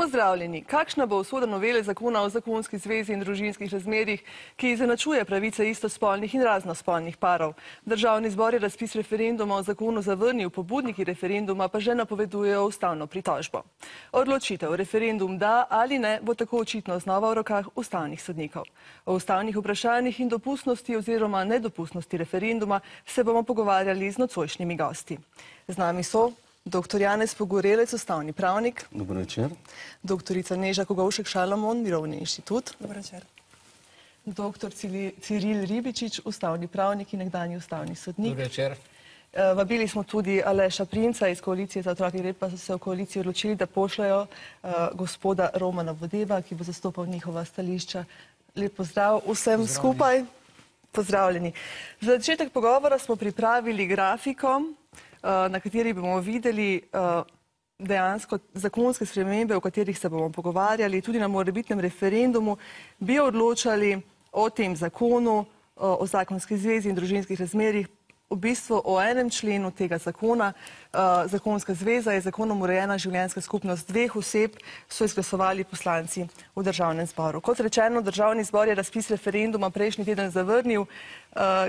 Pozdravljeni. Kakšna bo usoda novele zakona o zakonski zvezi in družinskih razmerjih, ki izenačuje pravice istospolnih in raznospolnih parov? Državni zbor je razpis referenduma o zakonu zavrnil, pobudniki referenduma pa že napovedujejo ustavno pritožbo. Odločitev, referendum da ali ne, bo tako očitno znova v rokah ustavnih sodnikov. O ustavnih vprašanjih in dopustnosti oziroma nedopustnosti referenduma se bomo pogovarjali z nocojšnjimi gosti. Z nami so dr. Janez Pogorelec, ustavni pravnik. Dobro večer. Doktorica Neža Kogovšek Šalamon, Mirovni inštitut. Dobro večer. Doktor Ciril Ribičič, ustavni pravnik in nekdanji ustavni sodnik. Dobro večer. Vabili smo tudi Aleša Primca iz Koalicije za otroke, red pa so se v koaliciji odločili, da pošljajo gospoda Romana Vodeba, ki bo zastopal njihova stališča. Lep pozdrav vsem skupaj. Pozdravljeni. Za začetek pogovora smo pripravili grafiko, na kateri bomo videli dejansko zakonske spremembe, o katerih se bomo pogovarjali. Tudi na morebitnem referendumu bi odločali o tem zakonu, o zakonski zvezi in družinskih razmerjih, v bistvu o enem členu tega zakona. Zakonska zveza je zakonom urejena življenjska skupnost dveh oseb, so izglasovali poslanci v Državnem zboru. Kot rečeno, Državni zbor je razpis referenduma prejšnji teden zavrnil,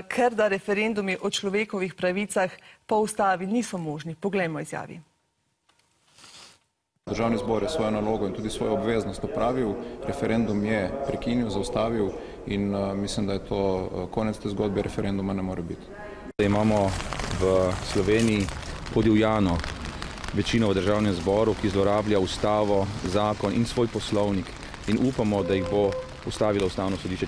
ker da referendumi o človekovih pravicah po ustavi niso možni. Poglejmo izjavi. Državni zbor je svojo nalogo in tudi svojo obveznost opravil, referendum je prekinil, zaustavil in mislim, da je to konec te zgodbe, referenduma ne more biti. Imamo v Sloveniji podivjano večino v Državnem zboru, ki zlorablja ustavo, zakon in svoj poslovnik in upamo, da jih bo ustavilo ustavno sodišče.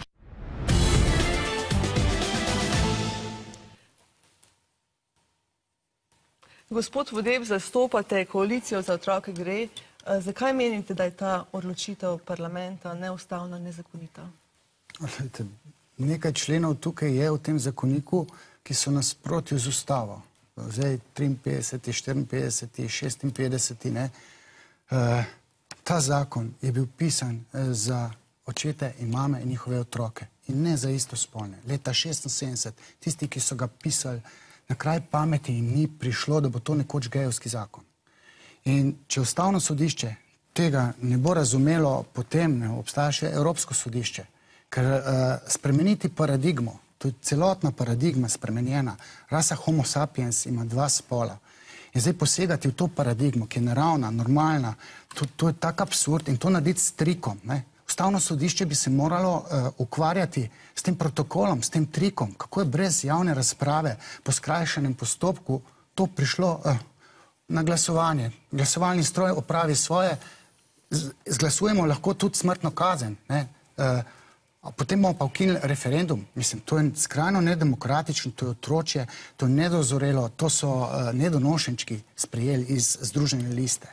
Gospod Vodeb, zastopate Koalicijo za otroke gre. Zakaj menite, da je ta odločitev parlamenta neustavna, nezakonita? Nekaj členov tukaj je v tem zakoniku, ki so nasprotju z ustavo. Zdaj 53, 54, 56, ne. Ta zakon je bil pisan za očete in mame in njihove otroke in ne za istospolne. Leta 76, tisti, ki so ga pisali, na kraj pameti jim ni prišlo, da bo to nekoč gejevski zakon. In če ustavno sodišče tega ne bo razumelo, potem ne obstaja še Evropsko sodišče, ker spremeniti paradigmo, to je celotna paradigma spremenjena. Rasa homo sapiens ima dva spola. In zdaj posegati v to paradigmo, ki je naravna, normalna, to je tak absurd in to narediti s trikom. Ustavno sodišče bi se moralo ukvarjati s tem protokolom, s tem trikom, kako je brez javne razprave po skrajšanem postopku to prišlo na glasovanje. Glasovalni stroj opravi svoje, izglasujemo lahko tudi smrtno kazen, potem bomo pa ukinili referendum. Mislim, to je skrajno nedemokratično, to je otročje, to je nedozorelo, to so nedonošenčki sprejeli iz Združene liste.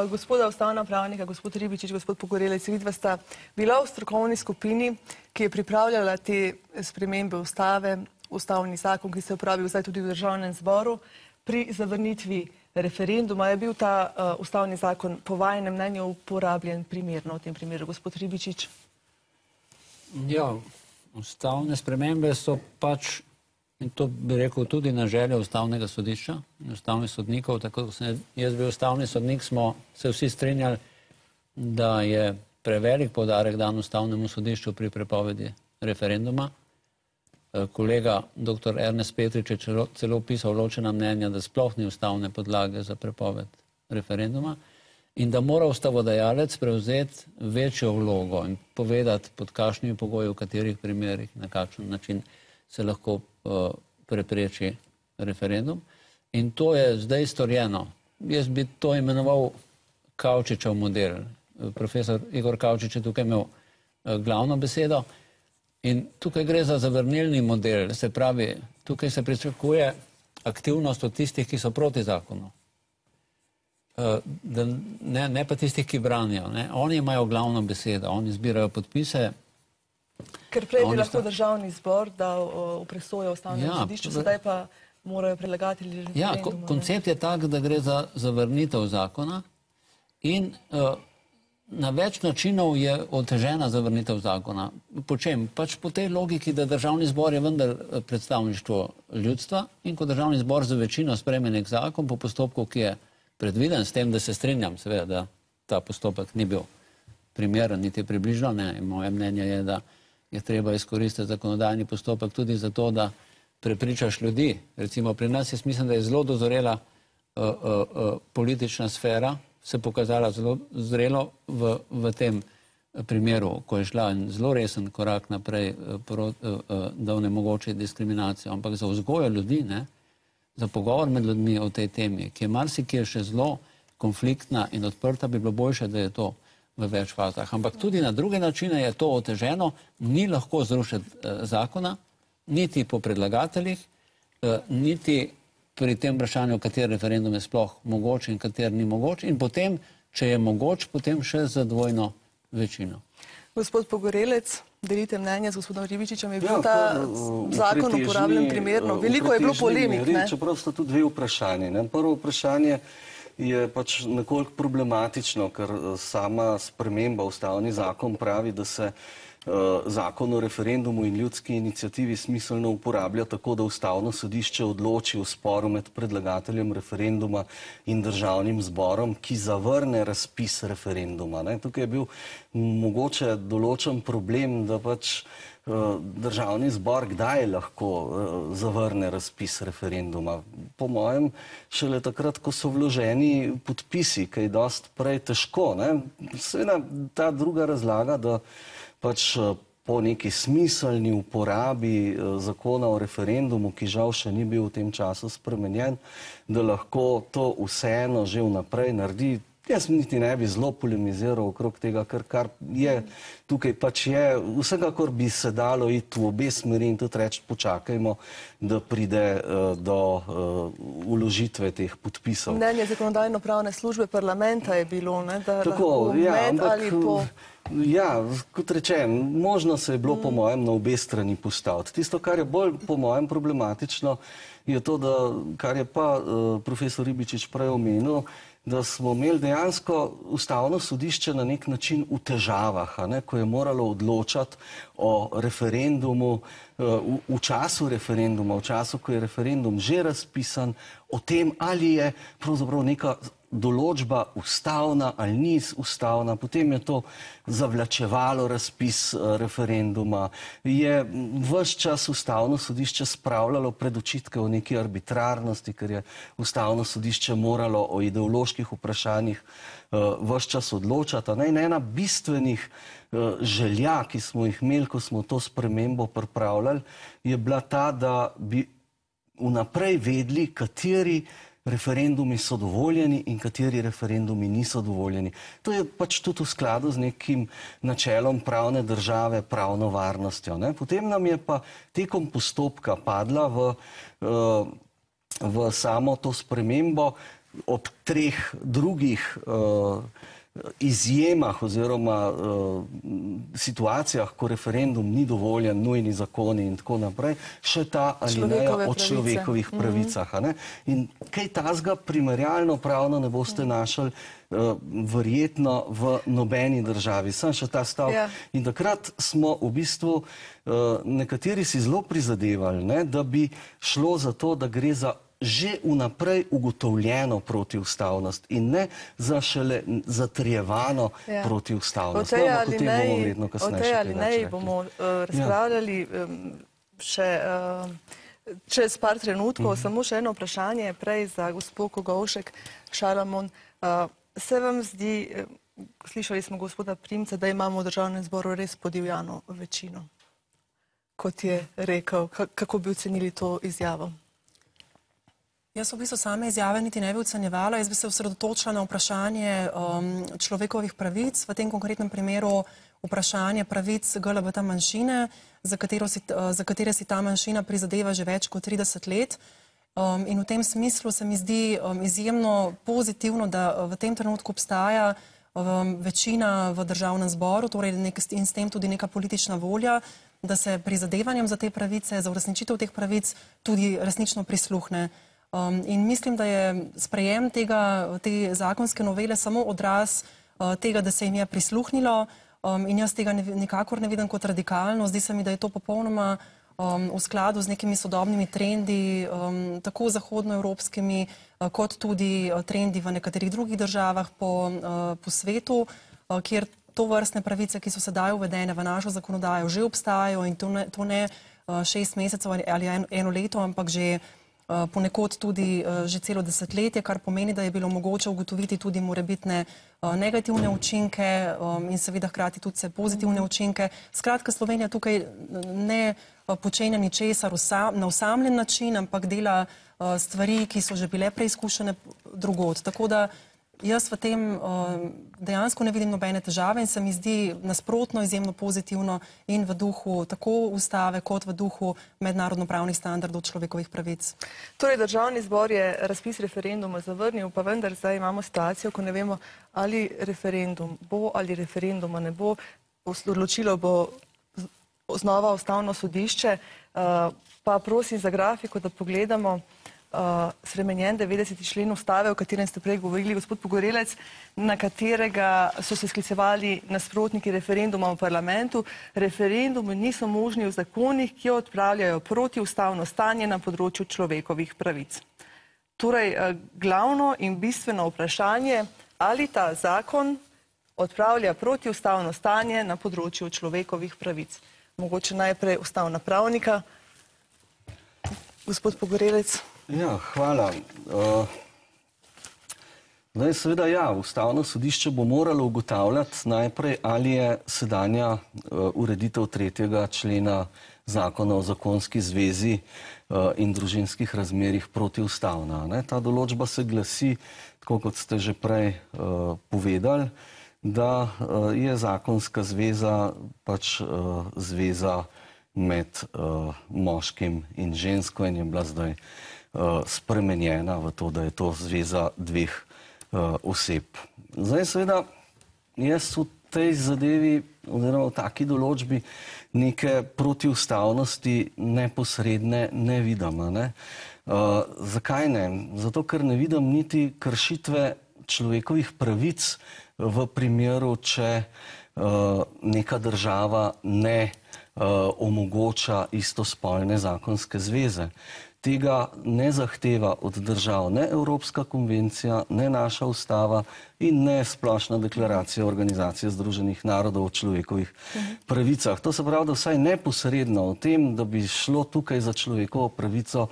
Gospoda ustavna pravnika, gospod Ribičič, gospod Pogorelec, vidva sta bila v strokovni skupini, ki je pripravljala te spremembe ustave, ustavni zakon, ki se je uporabil zdaj tudi v Državnem zboru. Pri zavrnitvi referenduma je bil ta ustavni zakon po vajinem mnenju uporabljen primerno v tem primeru. Gospod Ribičič. Ja, ustavne spremembe so pač, in to bi rekel tudi na željo ustavnega sodišča, ustavnih sodnikov, tako da sem jaz bil ustavni sodnik, smo se vsi strinjali, da je prevelik poudarek dan ustavnemu sodišču pri prepovedi referenduma. Kolega dr. Ernest Petrič je celo pisal ločena mnenja, da sploh ni ustavne podlage za prepoved referenduma in da mora ustavodajalec prevzeti večjo vlogo in povedati, pod kakšnimi pogoji, v katerih primerih, na kakšen način se lahko prepreči referendum. In to je zdaj storjeno. Jaz bi to imenoval Kavčičev model. Profesor Igor Kavčič je tukaj imel glavno besedo. In tukaj gre za zavrnilni model. Se pravi, tukaj se pričakuje aktivnost od tistih, ki so proti zakonu. Ne pa tistih, ki branijo. Oni imajo glavno besedo, oni zbirajo podpise. Ker prej bi lahko Državni zbor dal v presojo ustavnemu sodišču, sedaj pa morajo predlagatelji referenduma. Ja, koncept je tak, da gre za zavrnitev zakona in na več načinov je otežena zavrnitev zakona. Po čem? Pač po tej logiki, da Državni zbor je vendar predstavništvo ljudstva in ko Državni zbor za večino sprejme nek zakon po postopku, ki je predviden s tem, da se strinjam, seveda, da ta postopek ni bil primeren, niti približno ne. Moje mnenje je, da je treba izkoristiti zakonodajni postopek tudi zato, da prepričaš ljudi. Recimo pri nas jaz mislim, da je zelo dozorela politična sfera, se pokazala zelo zrelo v tem primeru, ko je šla en zelo resen korak naprej, da onemogoči diskriminacijo, ampak za vzgojo ljudi, ne, za pogovor med ljudmi o tej temi, ki je marsikje še zelo konfliktna in odprta, bi bilo boljše, da je to v več fazah. Ampak tudi na druge načine je to oteženo, ni lahko zrušiti zakona, niti po predlagateljih, niti pri tem vprašanju, kateri referendum je sploh mogoč in kateri ni mogoč, in potem, če je mogoč, potem še za dvojno večino. Gospod Pogorelec, delite mnenje z gospodom Ribičičem, je bil ta zakon uporabljen primerno? Veliko je bilo polemik, ne? Čeprav sta tu dve vprašanje. Prvo vprašanje je pač nekoliko problematično, ker sama sprememba ustavni zakon pravi, da se zakon o referendumu in ljudski iniciativi smiselno uporablja tako, da ustavno sodišče odloči o sporu med predlagateljem referenduma in državnim zborom, ki zavrne razpis referenduma. Tukaj je bil mogoče določen problem, da pač državni zbor kdaj lahko zavrne razpis referenduma. Po mojem, šele takrat, ko so vloženi podpisi, kaj dosti prej težko. Seveda ta druga razlaga, da pač po neki smiselni uporabi zakona o referendumu, ki žal še ni bil v tem času spremenjen, da lahko to vseeno že vnaprej naredi. Jaz niti ne bi zelo polemiziral okrog tega, ker kar je tukaj pač je, vsekakor bi se dalo iti v obe smeri in tudi reči, počakajmo, da pride do vložitve teh podpisov. Mnenje zakonodajno-pravne službe parlamenta je bilo, ne, da tako, lahko med ali po... Ja, kot rečem, možno se je bilo po mojem na obe strani postaviti. Tisto, kar je bolj po mojem problematično, je to, da, kar je pa profesor Ribičič prej omenil, da smo imeli dejansko ustavno sodišče na nek način v težavah, ko je moralo odločati o referendumu, v času referenduma, v času, ko je referendum že razpisan, o tem, ali je pravzaprav neka določba ustavna ali ni ustavna, potem je to zavlačevalo razpis referenduma, je ves čas ustavno sodišče spravljalo pred očitke o neki arbitrarnosti, ker je ustavno sodišče moralo o ideoloških vprašanjih ves čas odločati. In ena bistvenih želja, ki smo jih imeli, ko smo to spremembo pripravljali, je bila ta, da bi vnaprej vedeli, kateri referendumi so dovoljeni in kateri referendumi niso dovoljeni. To je pač tudi v skladu z nekim načelom pravne države, pravno varnostjo. Potem nam je pa tekom postopka padla v samo to spremembo ob treh drugih izjemah oziroma situacijah, ko referendum ni dovoljen, nujni zakoni in tako naprej, še ta alineja o človekovih pravicah. In kaj tazga primerjalno pravno ne boste našli verjetno v nobeni državi. Sem še ta stavek. In takrat smo v bistvu nekateri si zelo prizadevali, da bi šlo za to, da gre za že vnaprej ugotovljeno protiustavnost in ne za šele zatrjevano protiustavnost. O tej alineji bomo razpravljali še čez par trenutkov. Samo še eno vprašanje prej za gospod Kogovšek, Šalamon. Se vam zdi, slišali smo gospoda Primca, da imamo v državnem zboru res podivjano večino, kot je rekel? Kako bi ocenili to izjavo? Jaz v bistvu same izjave niti ne bi ocenjevala. Jaz bi se osredotočila na vprašanje človekovih pravic, v tem konkretnem primeru vprašanje pravic LGBT manjšine, za katere si ta manjšina prizadeva že več kot 30 let. In v tem smislu se mi zdi izjemno pozitivno, da v tem trenutku obstaja večina v državnem zboru, torej in s tem tudi neka politična volja, da se prizadevanjem za te pravice, za uresničitev teh pravic tudi resnično prisluhne. In mislim, da je sprejem te zakonske novele samo odraz tega, da se jim je prisluhnilo, in jaz tega nikakor ne vidim kot radikalno. Zdi se mi, da je to popolnoma v skladu z nekimi sodobnimi trendi, tako zahodnoevropskimi, kot tudi trendi v nekaterih drugih državah po svetu, kjer to vrstne pravice, ki so sedaj uvedene v našo zakonodajo, že obstajajo in to ne 6 mesecev ali eno leto, ampak že ponekod tudi že celo desetletje, kar pomeni, da je bilo mogoče ugotoviti tudi morebitne negativne učinke in seveda hkrati tudi vse pozitivne učinke. Skratka, Slovenija tukaj ne počenja ničesar na osamljen način, ampak dela stvari, ki so že bile preizkušene drugod. Tako da jaz v tem dejansko ne vidim nobene težave in se mi zdi nasprotno izjemno pozitivno in v duhu tako ustave kot v duhu mednarodnopravnih standardov človekovih pravic. Torej, Državni zbor je razpis referenduma zavrnil, pa vendar zdaj imamo situacijo, ko ne vemo, ali referendum bo ali referenduma ne bo. Odločilo bo znova Ustavno sodišče. Pa prosim za grafiko, da pogledamo spremenjen 90. člen Ustave, o katerem ste prej govorili, gospod Pogorelec, na katerega so se sklicevali nasprotniki referenduma v parlamentu. Referendumi niso možni v zakonih, ki odpravljajo protiustavno stanje na področju človekovih pravic. Torej, glavno in bistveno vprašanje, ali ta zakon odpravlja protiustavno stanje na področju človekovih pravic. Mogoče najprej ustavna pravnika. Gospod Pogorelec. Ja, hvala. Zdaj, seveda, ja, Ustavno sodišče bo moralo ugotavljati najprej, ali je sedanja ureditev 3. člena Zakona o zakonski zvezi in družinskih razmerjih protiustavna. Ta določba se glasi, tako kot ste že prej povedali, da je zakonska zveza pač zveza med moškim in žensko in je bila zdaj spremenjena v to, da je to zveza dveh oseb. Zdaj, seveda, jaz v tej zadevi oziroma v taki določbi neke protiustavnosti neposredne ne vidim. Zakaj ne? Zato, ker ne vidim niti kršitve človekovih pravic v primeru, če neka država ne omogoča istospolne zakonske zveze. Tega ne zahteva od držav ne Evropska konvencija, ne naša ustava in ne Splošna deklaracija Organizacije združenih narodov o človekovih pravicah. To se pravi, da vsaj neposredno o tem, da bi šlo tukaj za človekovo pravico,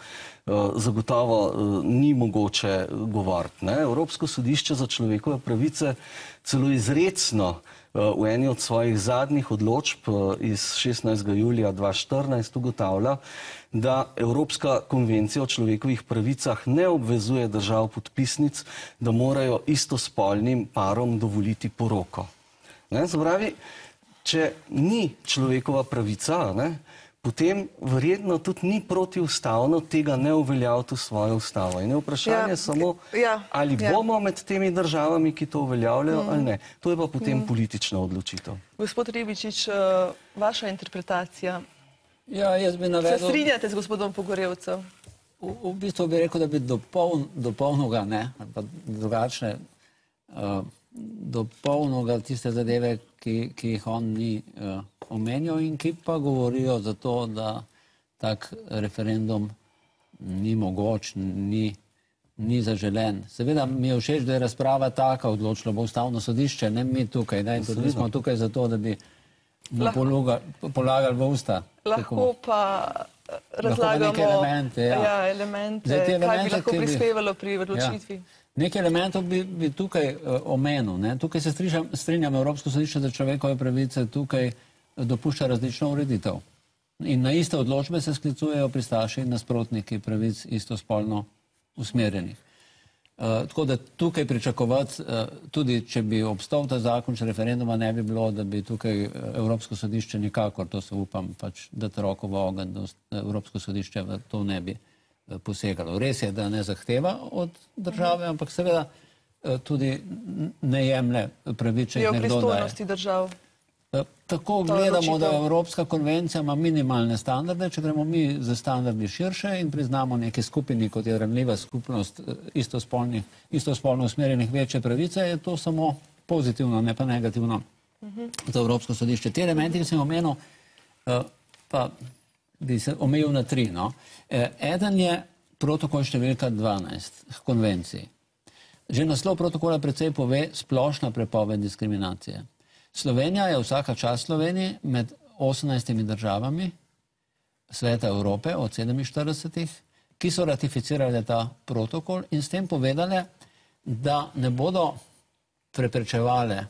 zagotovo ni mogoče govoriti. Evropsko sodišče za človekove pravice celo izrecno v eni od svojih zadnjih odločb iz 16. julija 2014 ugotavlja, da Evropska konvencija o človekovih pravicah ne obvezuje držav podpisnic, da morajo istospolnim parom dovoliti poroko. Se pravi, če ni človekova pravica, potem verjetno tudi ni protiustavno tega ne uveljaviti v svojo ustavo. In je vprašanje samo, ali bomo med temi državami, ki to uveljavljajo, ali ne. To je pa potem politična odločitev. Gospod Ribičič, vaša interpretacija. Ja, jaz bi navedel... Se strinjate z gospodom Pogorelcem? V bistvu bi rekel, da bi dopolnil ali pa drugačne, dopolnil tiste zadeve, ki jih on ni omenjal in ki pa govorijo za to, da tak referendum ni mogoč, ni zaželen. Seveda mi je všeč, da je razprava taka, odločilo bo Ustavno sodišče, ne mi tukaj. Tudi smo tukaj zato, da bi polagali v usta. Lahko pa razlagamo elemente, kaj bi lahko prispevalo pri odločitvi. Nekaj elementov bi tukaj omenil. Tukaj se strinjam, Evropsko sodišče za človekove pravice tukaj dopušča različno ureditev. In na iste odločbe se sklicujejo pristaši in nasprotniki pravic istospolno usmerjenih. Tako da tukaj pričakovati, tudi če bi obstal ta zakon, če referenduma ne bi bilo, da bi tukaj Evropsko sodišče nikakor, to se upam, pač dati roko v ogenj, da Evropsko sodišče v to ne bi posegalo. Res je, da ne zahteva od države, ampak seveda tudi ne jemlje pravice, če jih nekdo daje. Je v pristojnosti držav. Tako gledamo, da Evropska konvencija ima minimalne standarde, če gremo mi za standardi širše in priznamo neke skupini, kot je ranljiva skupnost istospolno usmerjenih večje pravice, je to samo pozitivno, ne pa negativno za Evropsko sodišče. Te elementi, ki sem omenil, pa bi se omejil na 3. No. Eden je protokol številka 12 konvencij. Že naslov protokola precej pove splošna prepoved diskriminacije. Slovenija je vsaka čast Sloveniji med 18 državami Sveta Evrope od 47, ki so ratificirali ta protokol in s tem povedali, da ne bodo preprečevale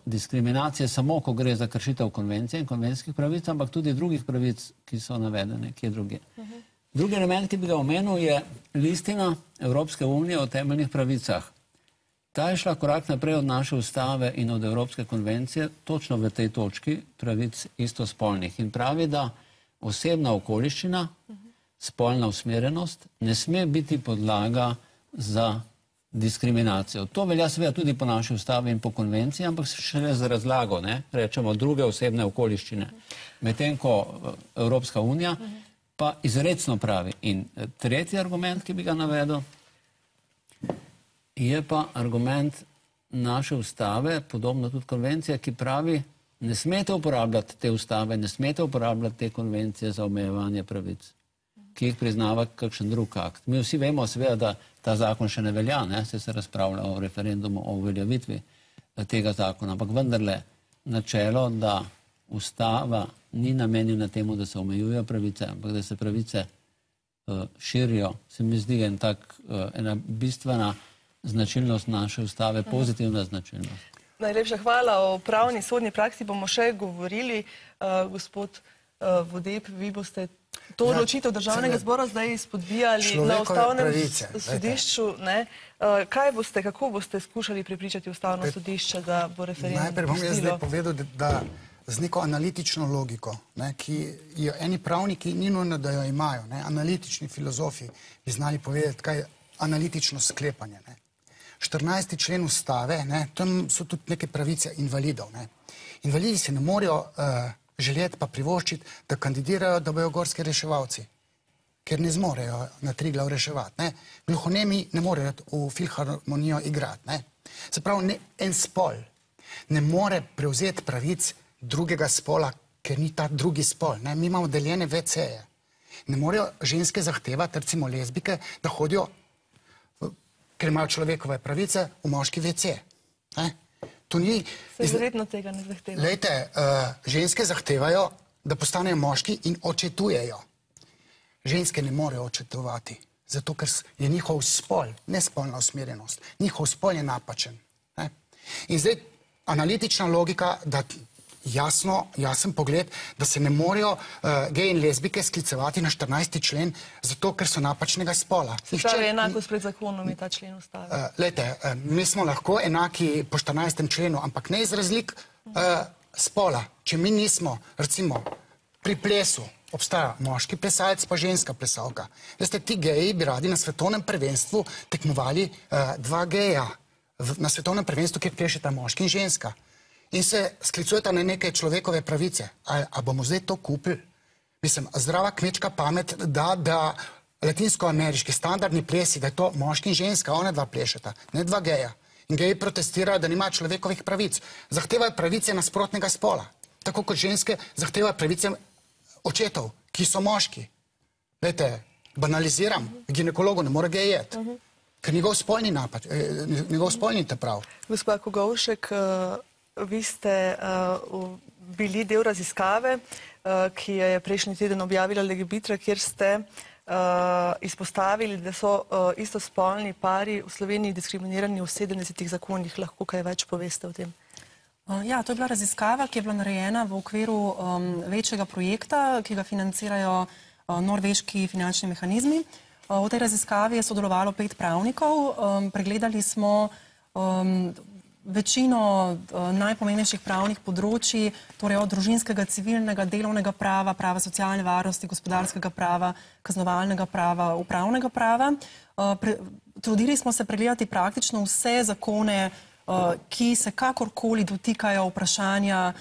diskriminacije samo, ko gre za kršitev konvencije in konvencijskih pravic, ampak tudi drugih pravic, ki so navedene kje druge. Drugi element, ki bi ga omenil, je listina Evropske unije o temeljnih pravicah. Ta je šla korak naprej od naše ustave in od Evropske konvencije, točno v tej točki pravic istospolnih. In pravi, da osebna okoliščina, spolna usmerjenost ne sme biti podlaga za diskriminacijo. To velja seveda tudi po naši ustavi in po konvenciji, ampak šele z razlago, ne, rečemo druge osebne okoliščine. Medtem ko Evropska unija pa izrecno pravi. In tretji argument, ki bi ga navedel, je pa argument naše ustave, podobno tudi konvencija, ki pravi, ne smete uporabljati te ustave, ne smete uporabljati te konvencije za omejevanje pravic, ki jih priznava kakšen drug akt. Mi vsi vemo seveda, da ta zakon še ne velja, ne? Se razpravlja o referendumu, o uveljavitvi tega zakona, ampak vendarle načelo, da ustava ni namenjena temu, da se omejujejo pravice, ampak da se pravice širijo, se mi zdi ena bistvena značilnost naše ustave, pozitivna značilnost. Najlepša hvala. O pravni sodni praksi bomo še govorili. Gospod Vodeb, vi boste to odločitev Državnega zbora zdaj izpodbijali na Ustavnem sodišču. Kako boste skušali prepričati Ustavno sodišče, da bo referendum pustilo? Najprej bom jaz zdaj povedal, da z neko analitično logiko, ki jo eni pravniki ni nujno, da jo imajo, analitični filozofi bi znali povedati, kaj je analitično sklepanje. 14. člen ustave, tam so tudi neke pravice invalidov. Invalidi se ne morejo želeti pa privoščiti, da kandidirajo, da bojo gorski reševalci, ker ne zmorejo na Triglav reševati. Gluhonemi ne morejo v filharmonijo igrati. Se pravi, en spol ne more prevzeti pravic drugega spola, ker ni ta drugi spol. Mi imamo deljene WC-je. Ne morejo ženske zahtevati, recimo lezbike, da hodijo, ker imajo človekove pravice, v moški WC. Se verjetno tega ne zahteva. Glejte, ženske zahtevajo, da postanejo moški in očetujejo. Ženske ne morejo očetovati, zato ker je njihov spol, ne spolna usmerjenost, njihov spol je napačen. In zdaj analitična logika, da jasen pogled, da se ne morejo geji in lezbike sklicevati na 14. člen, zato ker so napačnega spola. Se pravi, enakost pred zakonom je ta člen ustave. Glejte, mi smo lahko enaki po 14. členu, ampak ne iz razlik spola. Če mi nismo, recimo, pri plesu obstaja moški plesalec pa ženska plesalka. Veste, ti geji bi radi na svetovnem prvenstvu tekmovali dva geja na svetovnem prvenstvu, kjer plešeta moški in ženska. In se sklicujeta na neke človekove pravice. A bomo zdaj to kupili? Mislim, zdrava kmečka pamet, da latinsko-ameriški standardni plesi, da je to moški in ženska, ona dva plešeta, ne dva geja. In geji protestirajo, da nima človekovih pravic. Zahtevajo pravice nasprotnega spola. Tako kot ženske zahtevajo pravice očetov, ki so moški. Glejte, banaliziram, ginekologu ne more gej jeti, ker njegov spolni te prav. Gospa Kogovšek, vi ste bili del raziskave, ki je prejšnji teden objavila Legebitra, kjer ste izpostavili, da so istospolni pari v Sloveniji diskriminirani v 70 zakonih. Lahko kaj več poveste o tem? Ja, to je bila raziskava, ki je bila narejena v okviru večjega projekta, ki ga financirajo norveški finančni mehanizmi. V tej raziskavi je sodelovalo 5 pravnikov. Pregledali smo večino najpomembnejših pravnih področji, torej od družinskega, civilnega, delovnega prava, prava socialne varnosti, gospodarskega prava, kaznovalnega prava, upravnega prava. Trudili smo se pregledati praktično vse zakone, ki se kakorkoli dotikajo vprašanja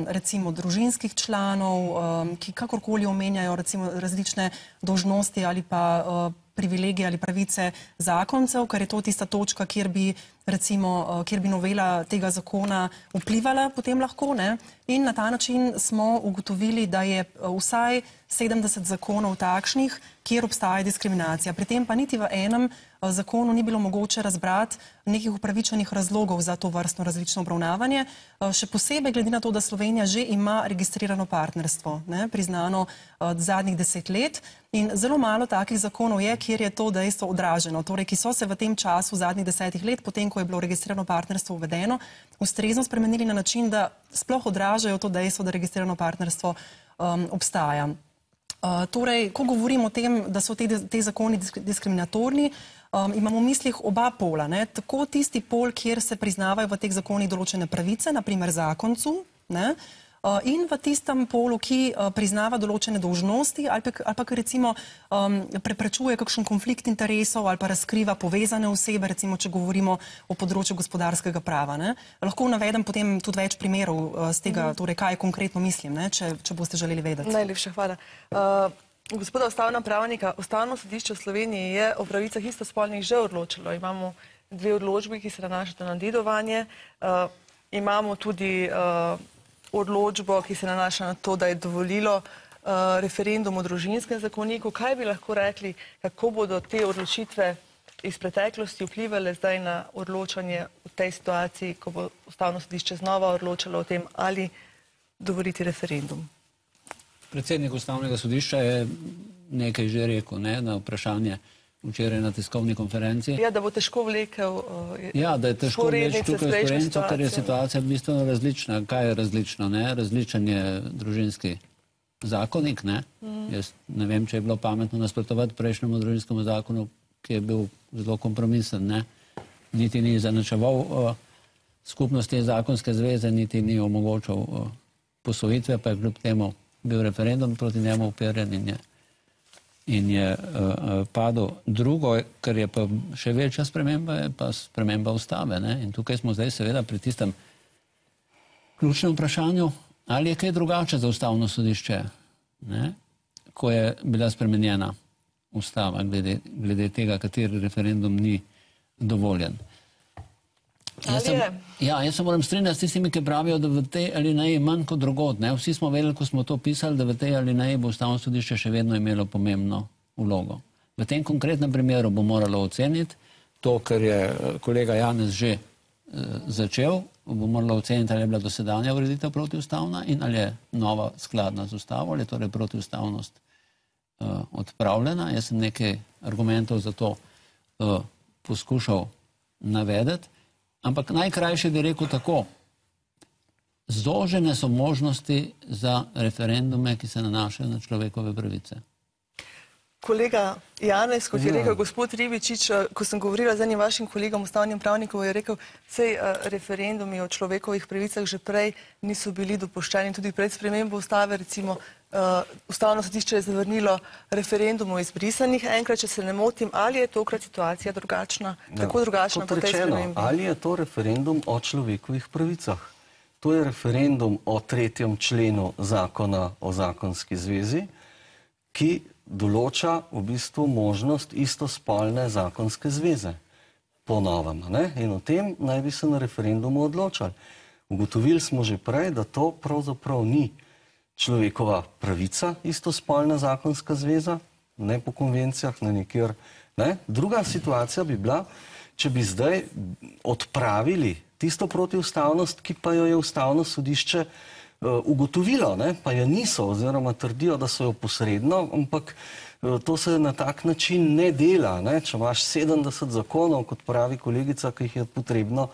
recimo družinskih članov, ki kakorkoli omenjajo recimo različne dolžnosti ali pa privilegije ali pravice zakoncev, ker je to tista točka, kjer bi recimo, kjer bi novela tega zakona vplivala potem lahko, ne? In na ta način smo ugotovili, da je vsaj 70 zakonov takšnih, kjer obstaja diskriminacija. Pri tem pa niti v enem zakonu ni bilo mogoče razbrati nekih upravičenih razlogov za to vrstno različno obravnavanje. Še posebej glede na to, da Slovenija že ima registrirano partnerstvo, ne, priznano zadnjih 10 let. In zelo malo takih zakonov je, kjer je to dejstvo odraženo, torej ki so se v tem času zadnjih 10 let, potem ko je bilo registrirano partnerstvo uvedeno, ustrezno spremenili na način, da sploh odražajo to dejstvo, da registrirano partnerstvo obstaja. Torej, ko govorimo o tem, da so te zakoni diskriminatorni, imamo v mislih oba pola, ne? Tako tisti pol, kjer se priznavajo v teh zakonih določene pravice, naprimer zakoncu, ne? In v tistem polu, ki priznava določene dolžnosti ali pa recimo preprečuje kakšen konflikt interesov ali pa razkriva povezane osebe, recimo, če govorimo o področju gospodarskega prava, ne? Lahko navedem potem tudi več primerov z tega, torej kaj konkretno mislim, ne? Če boste želeli vedeti. Najlepša hvala. Gospoda ustavna pravnika, Ustavno sodišče v Sloveniji je o pravicah istospolnih že odločilo. Imamo 2 odločbi, ki se nanašata na dedovanje. Imamo tudi odločbo, ki se nanaša na to, da je dovolilo referendum o družinskem zakoniku. Kaj bi lahko rekli, kako bodo te odločitve iz preteklosti vplivali zdaj na odločanje v tej situaciji, ko bo Ustavno sodišče znova odločalo o tem, ali dovoliti referendum? Predsednik Ustavnega sodišča je nekaj že rekel, ne, na vprašanje včeraj na tiskovni konferenci. Ja, da bo težko vlekel ja, da je težko vleči tukaj vzporednico, ker je situacija bistveno različna. Kaj je različno? Ne? Različen je družinski zakonik. Ne? Jaz ne vem, če je bilo pametno nasprotovati prejšnjemu družinskemu zakonu, ki je bil zelo kompromisen. Ne? Niti ni zanačeval skupnosti zakonske zveze, niti ni omogočal posvojitve, pa je kljub temu bil referendum proti njemu uperjen in je padel. Drugo, kar je pa še večja sprememba, je pa sprememba ustave. Ne? In tukaj smo zdaj seveda pri tistem ključnem vprašanju, ali je kaj drugače za Ustavno sodišče, ne? Ko je bila spremenjena ustava glede tega, kateri referendum ni dovoljen. Jaz se moram strinjati s tistimi, ki pravijo, da v tej alineji manj kot drugod. Ne? Vsi smo vedeli, ko smo to pisali, da v tej alineji bo Ustavno sodišče še vedno imelo pomembno vlogo. V tem konkretnem primeru bo moralo oceniti to, kar je kolega Janez že začel, bo moralo oceniti, ali je bila dosedanja ureditev protiustavna in ali je nova skladna z ustavo, ali je torej protiustavnost odpravljena. Jaz sem nekaj argumentov za to poskušal navedeti. Ampak najkrajše bi rekel tako, zožene so možnosti za referendume, ki se nanašajo na človekove pravice. Kolega Janez, kot je rekel gospod Ribičič, ko sem govorila z enim vašim kolegom, ustavnim pravnikom, je rekel, sej referendumi o človekovih pravicah že prej niso bili dopuščeni, tudi pred spremembo ustave, recimo Ustavno sodišče je zavrnilo referendum o izbrisanih. Enkrat, če se ne motim, ali je tokrat situacija drugačna, tako drugačna po tej spremembi? Ali je to referendum o človekovih pravicah? To je referendum o 3. členu zakona o zakonski zvezi, ki določa v bistvu možnost istospolne zakonske zveze. Po novem, ne? In o tem naj bi se na referendumu odločali. Ugotovili smo že prej, da to pravzaprav ni človekova pravica, istospolna zakonska zveza, ne po konvencijah, ne nikjer. Ne? Druga situacija bi bila, če bi zdaj odpravili tisto protiustavnost, ki pa jo je Ustavno sodišče ugotovilo, ne? Pa jo niso, oziroma trdijo, da so jo posredno, ampak to se na tak način ne dela. Ne? Če imaš 70 zakonov, kot pravi kolegica, ki jih je potrebno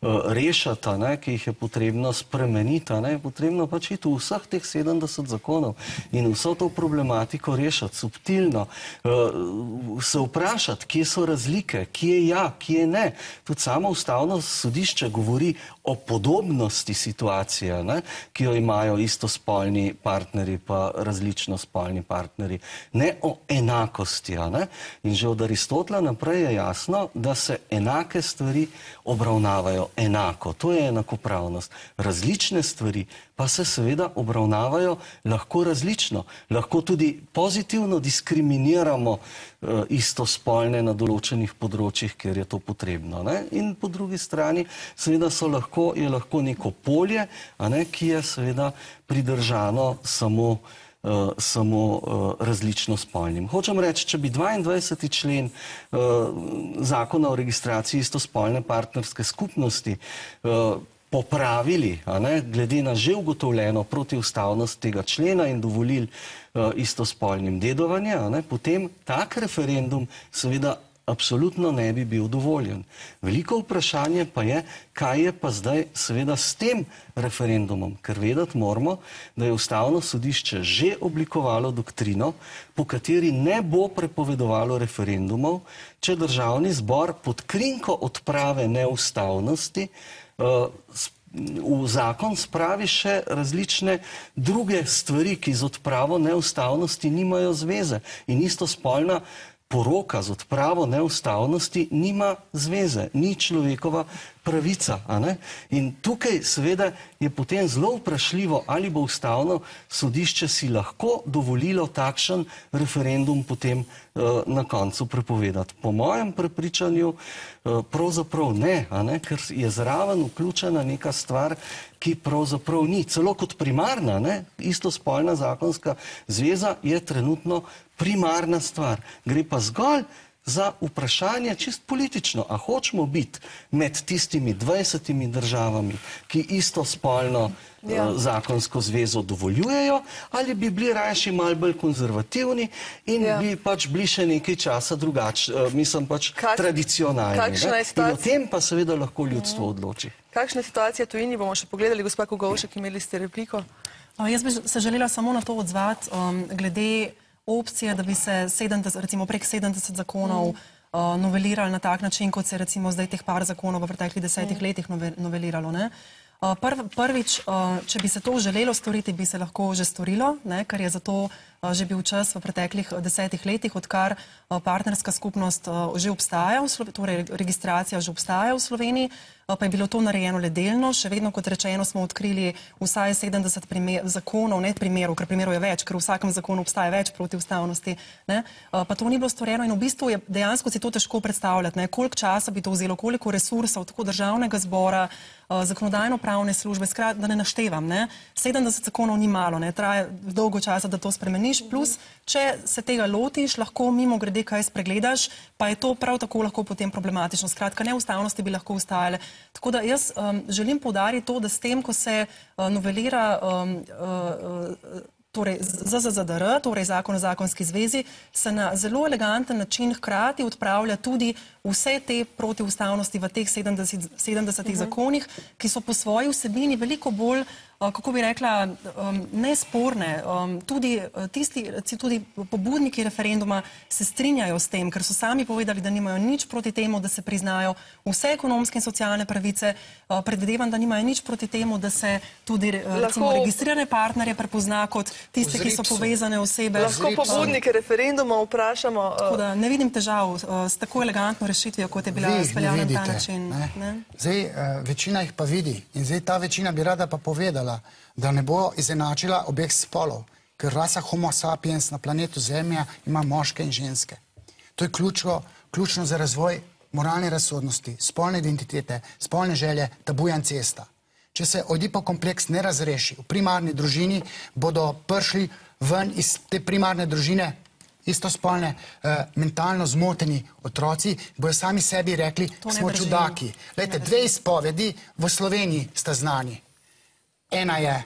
rešiti, ne, ki jih je potrebno spremeniti, ne, je potrebno pač iti v vseh teh 70 zakonov in vso to problematiko rešiti subtilno, se vprašati, kje so razlike, kje ja, kje ne. Tudi samo Ustavno sodišče govori o podobnosti situacije, ne, ki jo imajo istospolni partnerji pa različno spolni partnerji, ne o enakosti. Ne. In že od Aristotela naprej je jasno, da se enake stvari obravnavajo enako, to je enakopravnost. Različne stvari pa se seveda obravnavajo lahko različno. Lahko tudi pozitivno diskriminiramo istospolne na določenih področjih, kjer je to potrebno. Ne? In po drugi strani seveda je lahko neko polje, ki je seveda pridržano samo različno spolnim. Hočem reči, če bi 22. člen zakona o registraciji istospolne partnerske skupnosti popravili, glede na že ugotovljeno protiustavnost tega člena in dovolili istospolnim dedovanje, potem tak referendum seveda absolutno ne bi bil dovoljen. Veliko vprašanje pa je, kaj je pa zdaj seveda s tem referendumom, ker vedeti moramo, da je Ustavno sodišče že oblikovalo doktrino, po kateri ne bo prepovedovalo referendumov, če Državni zbor pod krinko odprave neustavnosti v zakon spravi še različne druge stvari, ki z odpravo neustavnosti nimajo zveze. In istospolna poroka z odpravo neustavnosti nima zveze, ni človekova pravica. In tukaj seveda je potem zelo vprašljivo, ali bo Ustavno sodišče si lahko dovolilo takšen referendum potem na koncu prepovedati. Po mojem prepričanju pravzaprav ne, ker je zraven vključena neka stvar, ki pravzaprav ni. Celo kot primarna, istospolna zakonska zveza je trenutno primarna stvar. Gre pa zgolj za vprašanje čist politično. A hočemo biti med tistimi 20 državami, ki istospolno zakonsko zvezo dovoljujejo, ali bi bili rajši malo bolj konzervativni in bi pač bili še nekaj časa tradicionalni. In o tem pa seveda lahko ljudstvo odloči. Kakšna situacija v tujini? Bomo še pogledali, gospa Kogovšek, imeli ste repliko. Jaz bi se želela samo na to odzvati, glede opcije, da bi se recimo prek 70 zakonov novelirali na tak način, kot se recimo zdaj teh par zakonov v preteklih 10 letih noveliralo. Prvič, če bi se to želelo storiti, bi se lahko že storilo, ker je za to že bil čas v preteklih 10 letih, odkar partnerska skupnost že obstaja, torej registracija že obstaja v Sloveniji, pa je bilo to narejeno le delno. Še vedno, kot rečeno, smo odkrili vsaj 70 zakonov, ne primerov, ker primerov je več, ker v vsakem zakonu obstaja več protiustavnosti, pa to ni bilo storjeno in v bistvu je dejansko si to težko predstavljati, koliko časa bi to vzelo, koliko resursov, tako Državnega zbora, zakonodajno-pravne službe, da ne naštevam. 70 zakonov ni malo, traja dolgo časa, da to spremeniš, plus, če se tega lotiš, lahko mimo grede kaj spregledaš, pa je to prav tako lahko potem problematično. Skratka, neustavnosti bi lahko ustajale. Tako da jaz želim poudariti to, da s tem, ko se novelira torej ZZDR, torej Zakon o zakonski zvezi, se na zelo eleganten način hkrati odpravlja tudi vse te protiustavnosti v teh 70 zakonih, ki so po svoji vsebini veliko bolj, kako bi rekla, nesporne. Tudi pobudniki referenduma se strinjajo s tem, ker so sami povedali, da nimajo nič proti temu, da se priznajo vse ekonomske in socialne pravice. Predvidevam, da nimajo nič proti temu, da se tudi recimo registrirane partnerje prepozna kot tiste, ki so povezane osebe. Lahko pobudnike referenduma vprašamo. Tako da ne vidim težav s tako elegantno rešitvijo, kot je bila speljana na ta način. Zdaj, večina jih pa vidi in zdaj ta večina bi rada pa povedala, da ne bo izenačila obeh spolov, ker rasa homo sapiens na planetu Zemlja ima moške in ženske. To je ključno za razvoj moralne razsodnosti, spolne identitete, spolne želje, tabuja in cesta. Če se Oedipov kompleks ne razreši v primarni družini, bodo prišli ven iz te primarne družine istospolne, mentalno zmoteni otroci, bojo sami sebi rekli, smo čudaki. Glejte, dve izpovedi v Sloveniji sta znani. Ena je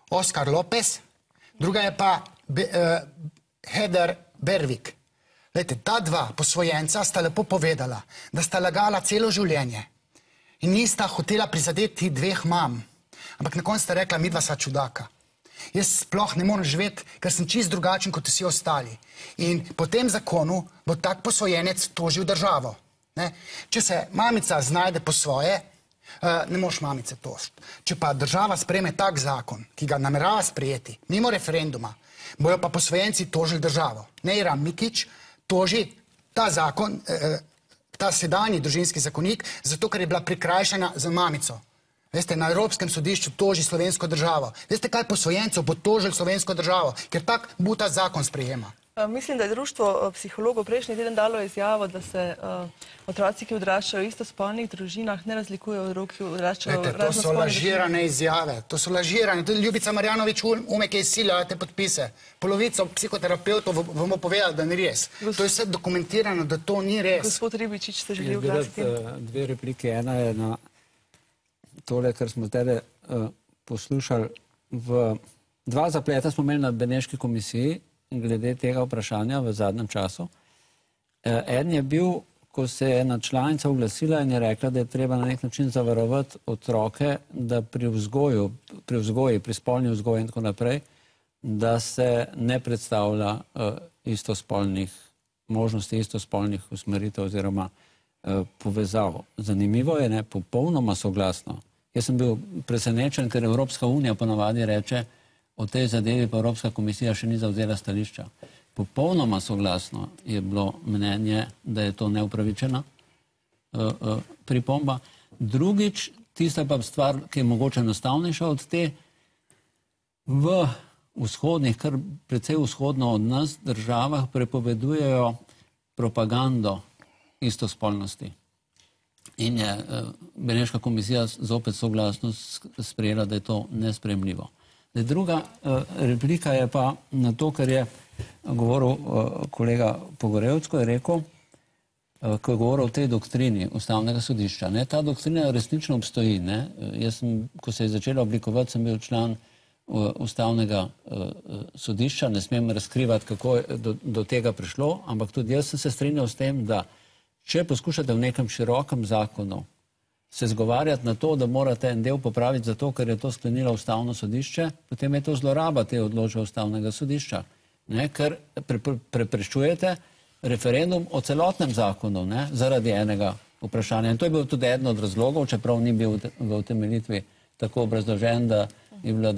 Oskar Lopez, druga je pa Heather Berwick. Glejte, ta dva posvojenca sta lepo povedala, da sta lagala celo življenje in nista hotela prizadeti dveh mam. Ampak na koncu sta rekla, midva sva čudaka. Jaz sploh ne morem živeti, ker sem čist drugačen kot vsi ostali. In po tem zakonu bo tak posvojenec tožil državo. Če se mamica znajde po svoje, ne moš mamice tožiti. Če pa država sprejme tak zakon, ki ga namerava sprejeti, mimo referenduma, bojo pa posvojenci tožili državo. Nejra Mikić toži ta zakon, ta sedanji družinski zakonik, zato ker je bila prikrajšana za mamico. Veste, na Evropskem sodišču toži slovensko državo. Veste, kaj posvojencev bo tožil slovensko državo, ker tak bo ta zakon sprejema. Mislim, da je društvo psihologov prejšnji teden dalo izjavo, da se otroci, ki odraščajo v istospolnih družinah, ne razlikujejo od otrok, ki odraščajo v raznospolnih družinah. To so lažirane izjave, to so lažirane. Tudi Ljubica Marjanović umek je izsilila te podpise. Polovico psihoterapevtov bomo povedali, da ni res. To je vse dokumentirano, da to ni res. Gospod Ribičič se želi oglasiti. Dve replike. Ena je na tole, kar smo zdaj poslušali. Dva zapleta smo imeli na Beneški komisiji glede tega vprašanja v zadnjem času. En je bil, ko se je ena članica oglasila in je rekla, da je treba na nek način zavarovati otroke, da pri vzgoji, pri spolni vzgoji in tako naprej, da se ne predstavlja možnosti istospolnih usmeritev oziroma povezav. Zanimivo je, popolnoma soglasno. Jaz sem bil presenečen, ker Evropska unija ponavadi reče, o tej zadevi pa Evropska komisija še ni zavzela stališča. Popolnoma soglasno je bilo mnenje, da je to neupravičena pripomba. Drugič, tista pa stvar, ki je mogoče enostavnejša od te, v vzhodnih, kar precej vzhodno od nas, državah prepovedujejo propagando istospolnosti. In je Beneška komisija zopet soglasno sprejela, da je to nesprejemljivo. Druga replika je pa na to, kar je govoril kolega Pogorevc, ko je rekel, ko je govoril o tej doktrini Ustavnega sodišča. Ta doktrina resnično obstoji. Jaz sem, ko se je začela oblikovati, sem bil član Ustavnega sodišča, ne smem razkrivati, kako je do tega prišlo, ampak tudi jaz sem se strinjal s tem, da če poskušate v nekem širokem zakonu se zgovarjati na to, da morate en del popraviti zato, ker je to sklenilo Ustavno sodišče, potem je to zloraba te odločbe Ustavnega sodišča. Ker preprečujete referendum o celotnem zakonu zaradi enega vprašanja. In to je bil tudi eden od razlogov, čeprav ni bil v utemeljitvi tako obrazložen, da je bila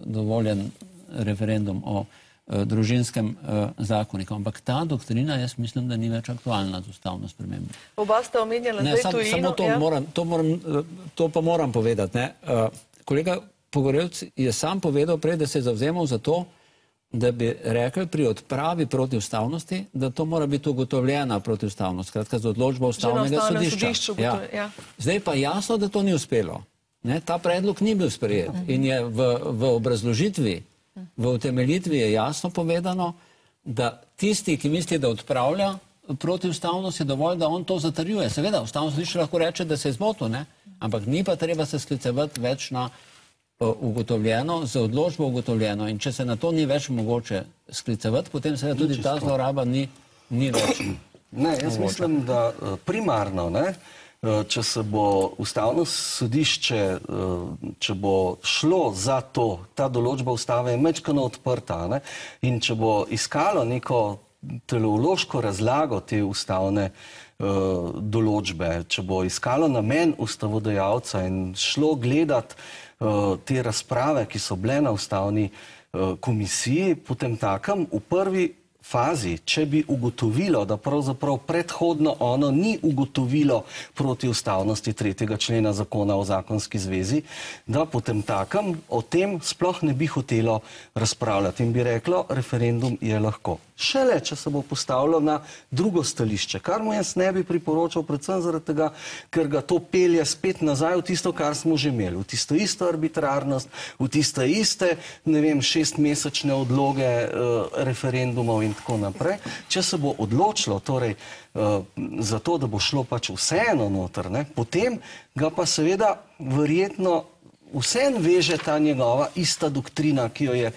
dovoljen referendum o družinskem zakoniku. Ampak ta doktrina, jaz mislim, da ni več aktualna z ustavno spremembo. Oba sta omenjala zdaj tujino. To pa moram povedati. Kolega Pogorevc je sam povedal prej, da se je zavzemal za to, da bi rekel pri odpravi protiustavnosti, da to mora biti ugotovljena protiustavnost, skratka z odločbo Ustavnega sodišča. Zdaj pa jasno, da to ni uspelo. Ta predlog ni bil sprejet in je v obrazložitvi, v utemeljitvi je jasno povedano, da tisti, ki misli, da odpravlja protiustavnost, je dovolj, da on to zatrjuje. Seveda, Ustavno sodišče lahko reče, da se je zmotil, ampak ni pa treba se sklicevati več na ugotovljeno, z odločbo ugotovljeno. In če se na to ni več mogoče sklicevati, potem seveda tudi ta zloraba ni več. Jaz mislim, da primarno, če se bo Ustavno sodišče, če bo šlo za to, ta določba Ustave je mečkano odprta, in če bo iskalo neko teleološko razlago te ustavne določbe, če bo iskalo namen ustavodajalca in šlo gledati te razprave, ki so bile na Ustavni komisiji, potem takem v prvi fazi, če bi ugotovilo, da pravzaprav predhodno ono ni ugotovilo protiustavnosti 3. člena zakona o zakonski zvezi, da potem takem o tem sploh ne bi hotelo razpravljati in bi reklo, referendum je lahko. Šele, če se bo postavilo na drugo stališče, kar mu jaz ne bi priporočal, predvsem zaradi tega, ker ga to pelje spet nazaj v tisto, kar smo že imeli, v tisto isto arbitrarnost, v tiste iste, 6-mesečne odloge referendumov in tako naprej. Če se bo odločilo, torej, za to, da bo šlo pač vseeno noter, potem ga pa seveda verjetno vseeno veže ta njegova ista doktrina, ki jo je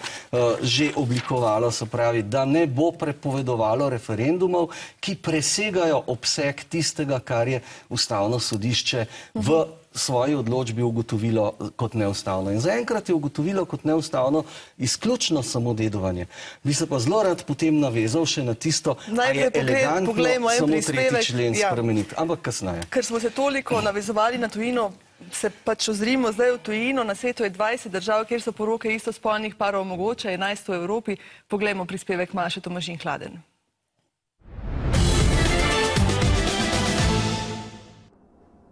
že oblikovalo, se pravi, da ne bo prepovedovalo referendumov, ki presegajo obseg tistega, kar je Ustavno sodišče v svoji odločbi ugotovilo kot neustavno. In zaenkrat je ugotovilo kot neustavno izključno samo dedovanje. Bi se pa zelo rad potem navezal še na tisto, kar je elegantno samo 3. člen spremeniti. Ampak kasneje. Ker smo se toliko navezovali na tujino, se pač ozrimo zdaj v tujino. Na svetu je 20 držav, kjer so poroke istospolnih parov mogoče, 11 v Evropi. Poglejmo prispevek Maše Tomažin Hladen.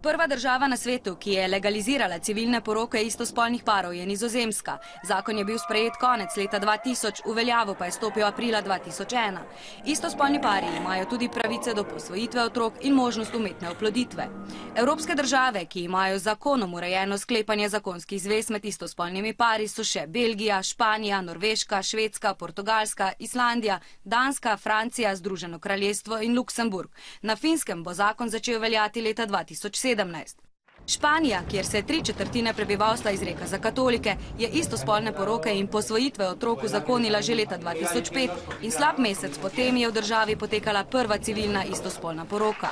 Prva država na svetu, ki je legalizirala civilne poroke istospolnih parov, je Nizozemska. Zakon je bil sprejet konec leta 2000, v veljavo pa je stopil aprila 2001. Istospolni pari imajo tudi pravice do posvojitve otrok in možnost umetne oploditve. Evropske države, ki imajo zakonom urejeno sklepanje zakonskih zvez med istospolnimi pari, so še Belgija, Španija, Norveška, Švedska, Portugalska, Islandija, Danska, Francija, Združeno kraljestvo in Luksemburg. Na Finskem bo zakon začel veljati leta 2017. Španija, kjer se 3/4 prebivalstva izreka za katolike, je istospolne poroke in posvojitve otrok uzakonila že leta 2005 in slab mesec potem je v državi potekala prva civilna istospolna poroka.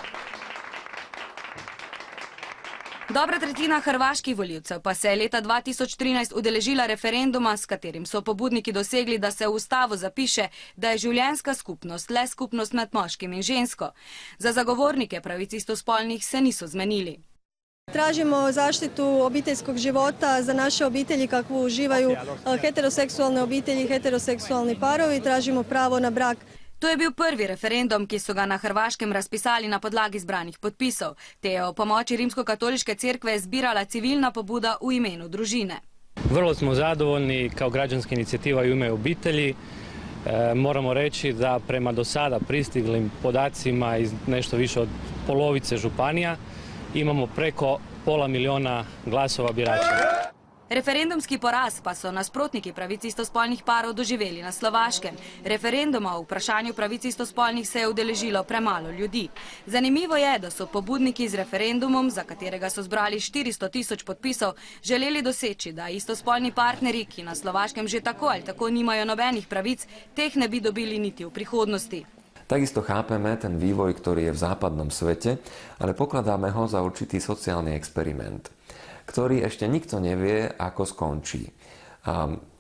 Dobra tretjina hrvaških volivcev pa se je leta 2013 udeležila referenduma, s katerim so pobudniki dosegli, da se v ustavo zapiše, da je življenjska skupnost le skupnost med moškim in žensko. Za zagovornike pravic istospolnih se niso zmenili. Tražimo zaštitu obiteljskog života za naše obitelji kakvu uživaju heteroseksualne obitelji, heteroseksualni parovi, tražimo pravo na brak. To je bil prvi referendum, ki so ga na Hrvaškem razpisali na podlagi zbranih podpisov. Te je o pomoči Rimsko-katoliške cerkve zbirala civilna pobuda u imenu družine. Vrlo smo zadovoljni kao građanska inicijativa u ime obitelji. Moramo reći da prema do sada pristiglim podacima iz nešto više od polovice županija imamo preko 500 000 glasova birača. Referendumski poraz pa so nasprotniki pravic istospolnih parov doživeli na Slovaškem. Referenduma o vprašanju pravic istospolnih se je udeležilo premalo ljudi. Zanimivo je, da so pobudniki z referendumom, za katerega so zbrali 400 000 podpisov, želeli doseči, da istospolni partneri, ki na Slovaškem že tako ali tako nimajo nobenih pravic, teh ne bi dobili niti v prihodnosti. Takisto chápeme ten vývoj, ktorý je v západnom svete, ale pokladáme ho za určitý sociálny experiment, ktorý ešte nikto nevie, ako skončí.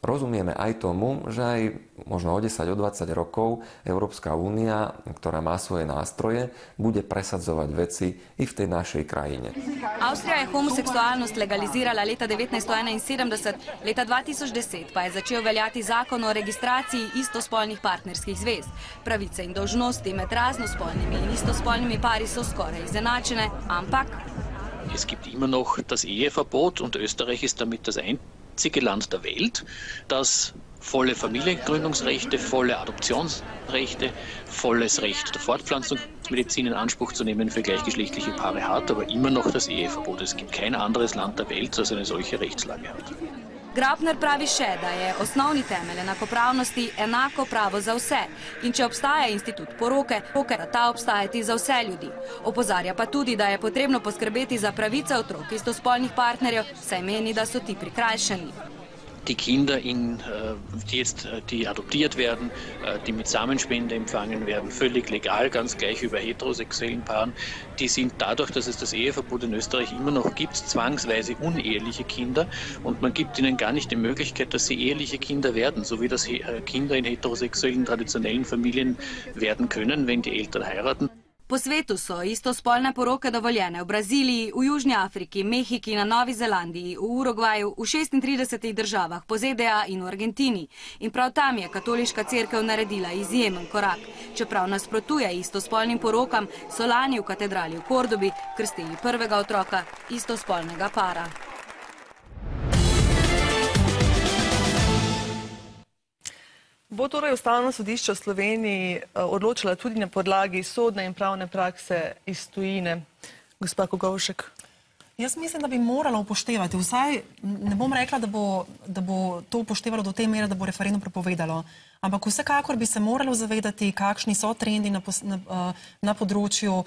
Rozumieme aj tomu, že aj možno o 10, o 20 rokov Európska únia, ktorá má svoje nástroje, bude presadzovať veci i v tej našej krajine. Avstrija je homoseksualnost legalizirala leta 1971, leta 2010 pa je začel veljati zakon o registraciji istospolnih partnerskih zvez. Pravice in dolžnosti med raznospolnimi in istospolnimi pari so skoraj izenačene, ampak es gibt immer noch das Eheverbot und Österreich ist damit das einzige Land der Welt, das volle Familiengründungsrechte, volle Adoptionsrechte, volles Recht der Fortpflanzungsmedizin in Anspruch zu nehmen für gleichgeschlechtliche Paare hat, aber immer noch das Eheverbot. Es gibt kein anderes Land der Welt, das eine solche Rechtslage hat. Grabner pravi še, da je osnovni temelj enakopravnosti enako pravo za vse in če obstaja institut poroke, mora ta obstajati za vse ljudi. Opozarja pa tudi, da je potrebno poskrbeti za pravice otrok istospolnih partnerjev, saj meni, da so ti prikrajšani. Die Kinder, die adoptiert werden, die mit Samenspende empfangen werden, völlig legal, ganz gleich über heterosexuellen Paaren, die sind dadurch, dass es das Eheverbot in Österreich immer noch gibt, zwangsweise uneheliche Kinder und man gibt ihnen gar nicht die Möglichkeit, dass sie eheliche Kinder werden, so wie das Kinder in heterosexuellen, traditionellen Familien werden können, wenn die Eltern heiraten. Po svetu so istospolne poroke dovoljene v Braziliji, v Južni Afriki, Mehiki, na Novi Zelandiji, v Urugvaju, v 36 državah, po ZDA in v Argentini. In prav tam je katoliška cerkev naredila izjemen korak. Čeprav nasprotuje istospolnim porokam, so lani v katedrali v Kordobi krstili prvega otroka istospolnega para. Bo torej Ustavno sodišče v Sloveniji odločila tudi na podlagi sodne in pravne prakse iz tujine? Gospa Kogovšek. Jaz mislim, da bi moralo upoštevati. Vsaj ne bom rekla, da bo to upoštevalo do te mere, da bo referendum prepovedalo. Ampak vsekakor bi se moralo zavedati, kakšni so trendi na področju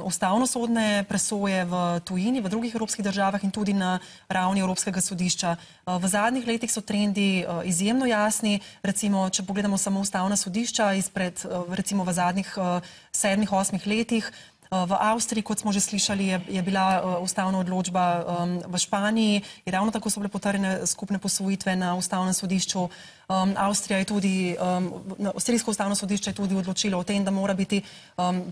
ustavnosodne presoje v tujini, v drugih evropskih državah in tudi na ravni Evropskega sodišča. V zadnjih letih so trendi izjemno jasni. Recimo, če pogledamo samo ustavna sodišča izpred, recimo v zadnjih 7-8 letih, v Avstriji, kot smo že slišali, je bila ustavna odločba, v Španiji, in ravno tako so bile potrjene skupne posvojitve na ustavnem sodišču. Avstrija je tudi, avstrijsko ustavno sodišče je tudi odločilo o tem, da mora biti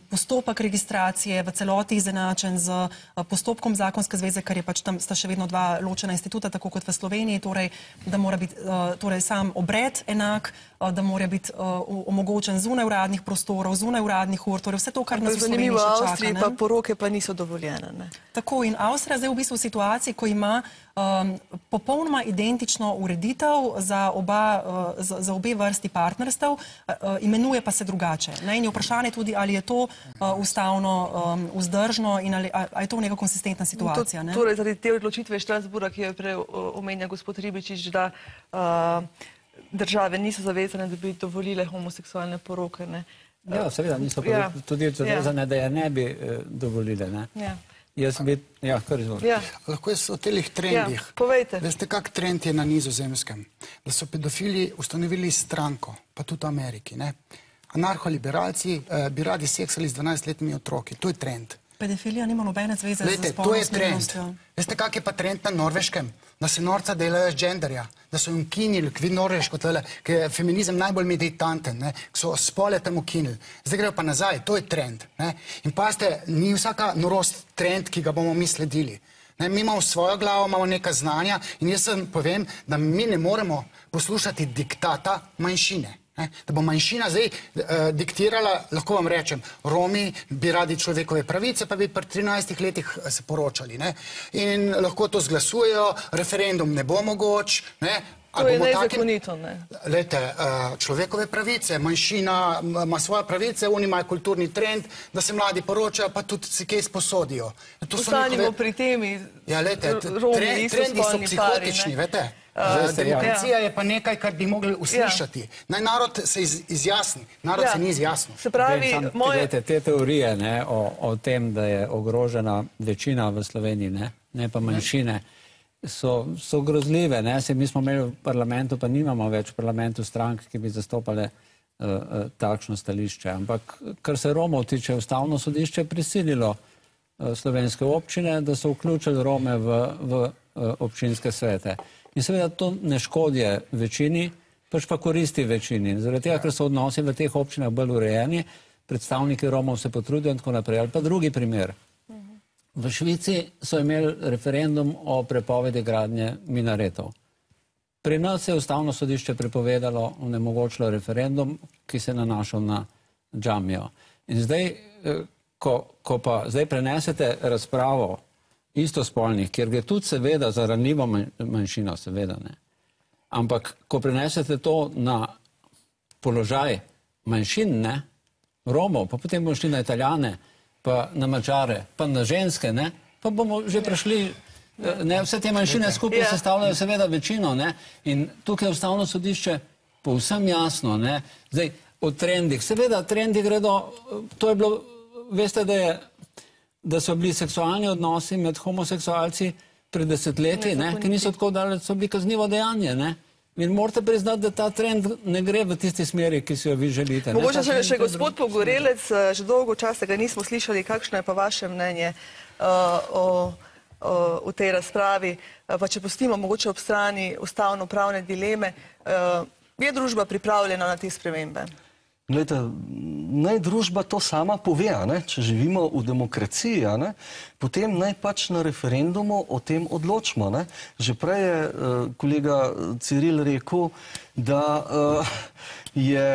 postopek registracije v celoti izenačen z postopkom zakonske zveze, ker je pač tam sta še vedno dva ločena instituta, tako kot v Sloveniji, torej, da mora biti torej sam obred enak, da mora biti omogočen zunaj uradnih prostorov, zunaj uradnih ur, torej vse to, kar nas v Sloveniji še čaka. V Avstriji pa poroke pa niso dovoljene, ne? Tako, in Avstrija zdaj v bistvu v situaciji, ko ima popolnoma identično ureditev za obe vrsti partnerstev, imenuje pa se drugače. In je vprašanje tudi, ali je to ustavno vzdržno in ali je to neka konsistentna situacija. Torej, zaradi te odločitve Štrasburga, ki jo je prej omenjal gospod Ribičič, da države niso zavezane, da bi dovolile homoseksualne poroke, ne? Ja, seveda, niso tudi zavezane, da je ne bi dovolile, ne? Jaz bi, kar izvolite. Lahko jaz o telih trendih. Povejte. Veste, kak trend je na Nizozemskem? Da so pedofili ustanovili stranko, pa tudi v Ameriki, ne? Anarholiberalci bi radi seksali z 12-letnimi otroki. To je trend. Pedofilija nima nobene zveze z spolno usmerjenostjo. Veste, kak je pa trend na Norveškem? Da se norca delajo z genderja. Da so jim ukinili, kvid Norveško tole, ki je feminizem najbolj meditanten, ne? Ki so spole tam ukinili. Zdaj grejo pa nazaj, to je trend, ne? In pazite, ni vsaka norost trend, ki ga bomo mi sledili. Mi imamo svojo glavo, imamo neka znanja in jaz sem povem, da mi ne moremo poslušati diktata manjšine. Da bo manjšina zdaj diktirala, lahko vam rečem, Romi bi radi človekove pravice, pa bi pri 13 letih se poročali. In lahko to zglasujejo, referendum ne bo mogoč. To je nezakonito, ne? Glejte, človekove pravice, manjšina ima svoje pravice, oni imajo kulturni trend, da se mladi poročajo, pa tudi si kaj sposodijo. Ostanimo pri temi Romi, trendi so psihotični, vete? Demokracija je pa nekaj, kar bi mogli uslišati. Naj narod se izjasni. Narod se ni izjasnil. Se pravi, te teorije o tem, da je ogrožena večina v Sloveniji, ne pa manjšine, so grozljive. Mi smo imeli v parlamentu, pa nimamo več v parlamentu strank, ki bi zastopale takšno stališče. Ampak, kar se Romov tiče, ustavno sodišče prisililo slovenske občine, da so vključili Rome v občinske svete. In seveda to ne škodi večini, pač pa koristi večini. Zaradi tega, ker so odnosi v teh občinah bolj urejeni, predstavniki Romov se potrudijo in tako naprej. Ali pa drugi primer. V Švici so imeli referendum o prepovedi gradnje minaretov. Pri nas je ustavno sodišče prepovedalo, onemogočilo referendum, ki se je nanašal na džamijo. In zdaj, ko pa zdaj prenesete razpravo istospolnih, kjer gre tudi seveda za ranljivo manjšino, seveda ne. Ampak, ko prenesete to na položaj manjšin, ne, Romov, pa potem bomo šli na Italijane, pa na Mačare, pa na ženske, ne, pa bomo že prišli, ne, vse te manjšine skupaj sestavljajo seveda večino, ne, in tukaj je ustavno sodišče povsem jasno, ne, zdaj, o trendih, seveda trendi gredo, to je bilo, veste, da so bili seksualni odnosi med homoseksualci pred desetletji, ki niso tako daleč, so bili kaznivo dejanje, ne? In morate priznati, da ta trend ne gre v tisti smeri, ki si jo vi želite. Mogoče še gospod Pogorelec, že dolgo časa ga nismo slišali, kakšno je pa vaše mnenje v tej razpravi, pa če pustimo mogoče ob strani ustavno-pravne dileme, je družba pripravljena na te spremembe? Glejte, naj družba to sama pove, če živimo v demokraciji, potem naj pač na referendumu o tem odločimo. Že prej je kolega Ciril rekel, da je